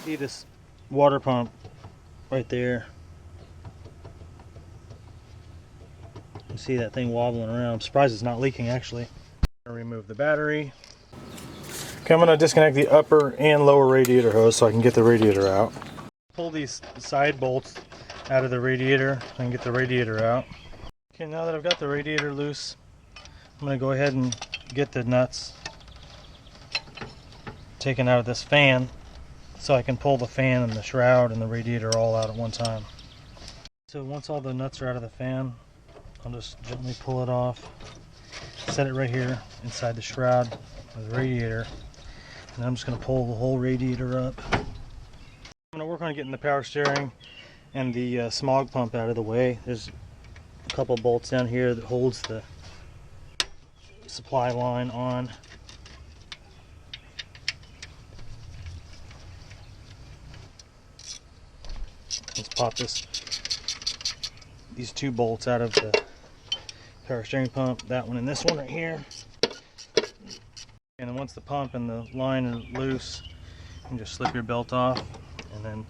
See this water pump right there. You see that thing wobbling around. I'm surprised it's not leaking actually. I'm gonna remove the battery. Okay, I'm gonna disconnect the upper and lower radiator hose so I can get the radiator out. Pull these side bolts out of the radiator so I can get the radiator out. Okay, now that I've got the radiator loose, I'm gonna go ahead and get the nuts taken out of this fan so I can pull the fan and the shroud and the radiator all out at one time. So once all the nuts are out of the fan, I'll just gently pull it off, set it right here inside the shroud of the radiator, and I'm just going to pull the whole radiator up. I'm going to work on getting the power steering and the smog pump out of the way. There's a couple bolts down here that holds the supply line on. Let's pop these two bolts out of the power steering pump, that one and this one right here. And then once the pump and the line are loose, you can just slip your belt off and then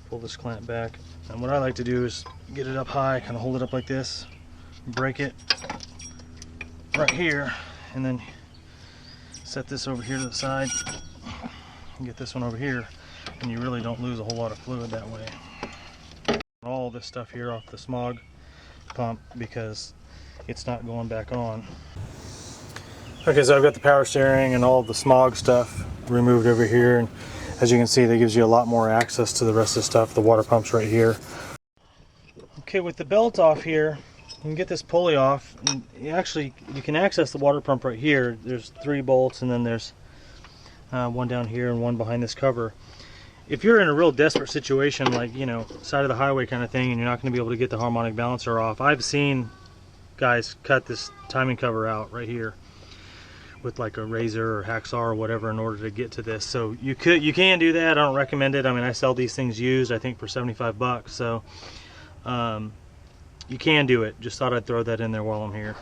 pull this clamp back. And what I like to do is get it up high, kind of hold it up like this, break it right here, and then set this over here to the side and get this one over here, and you really don't lose a whole lot of fluid that way. All this stuff here off the smog pump because it's not going back on. Okay, so I've got the power steering and all the smog stuff removed over here, and as you can see, that gives you a lot more access to the rest of the stuff. The water pump's right here. Okay, with the belt off here, you can get this pulley off, and you can access the water pump right here. There's 3 bolts, and then there's one down here and one behind this cover. If you're in a real desperate situation, like, you know, side of the highway kind of thing, and you're not going to be able to get the harmonic balancer off, I've seen guys cut this timing cover out right here with like a razor or hacksaw or whatever in order to get to this. So you can do that. I don't recommend it. I mean, I sell these things used, I think, for 75 bucks. So you can do it. Just thought I'd throw that in there while I'm here.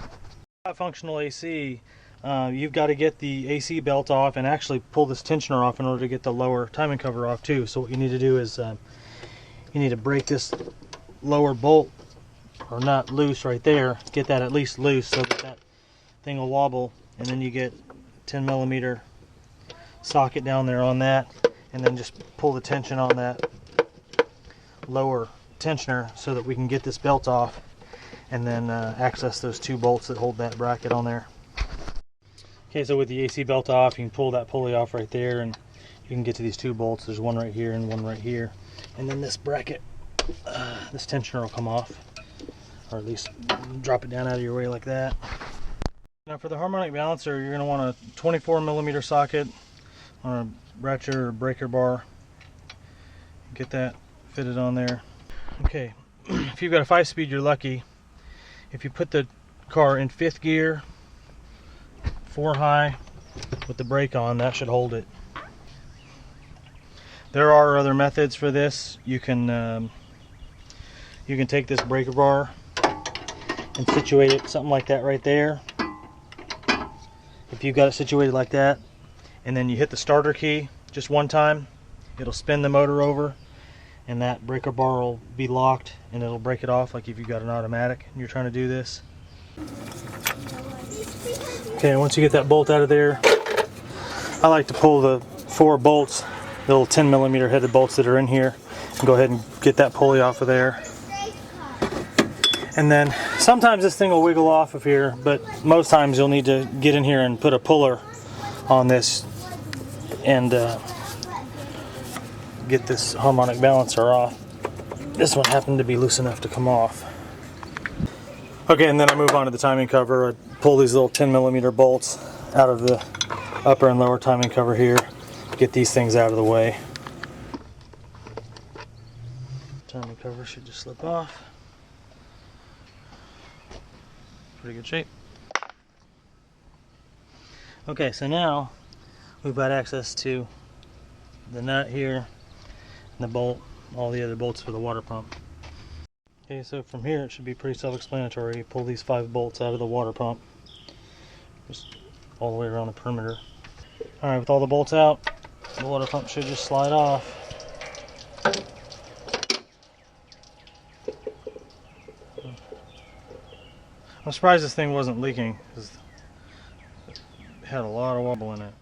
Functional AC. You've got to get the AC belt off and actually pull this tensioner off in order to get the lower timing cover off too. So what you need to do is you need to break this lower bolt or nut loose right there. Get that at least loose so that thing will wobble, and then you get 10mm socket down there on that, and then just pull the tension on that lower tensioner so that we can get this belt off, and then access those 2 bolts that hold that bracket on there. Okay, so with the AC belt off, you can pull that pulley off right there, and you can get to these 2 bolts. There's one right here and one right here. And then this bracket, this tensioner will come off, or at least drop it down out of your way like that. Now for the harmonic balancer, you're going to want a 24mm socket on a ratchet or breaker bar. Get that fitted on there. Okay, if you've got a 5-speed, you're lucky. If you put the car in 5th gear, 4 high with the brake on, that should hold it. There are other methods for this. You can take this breaker bar and situate it something like that right there. If you've got it situated like that, and then you hit the starter key just one time, it'll spin the motor over, and that breaker bar will be locked, and it'll break it off like if you've got an automatic and you're trying to do this. Okay, once you get that bolt out of there, I like to pull the 4 bolts, the little 10mm headed bolts that are in here, and go ahead and get that pulley off of there. And then sometimes this thing will wiggle off of here, but most times you'll need to get in here and put a puller on this and get this harmonic balancer off. This one happened to be loose enough to come off. Okay, and then I move on to the timing cover. I pull these little 10mm bolts out of the upper and lower timing cover here. Get these things out of the way. Timing cover should just slip off. Pretty good shape. Okay, so now we've got access to the nut here and the bolt, all the other bolts for the water pump. Okay, so from here it should be pretty self-explanatory. You pull these 5 bolts out of the water pump, just all the way around the perimeter. Alright, with all the bolts out, the water pump should just slide off. I'm surprised this thing wasn't leaking because it had a lot of wobble in it.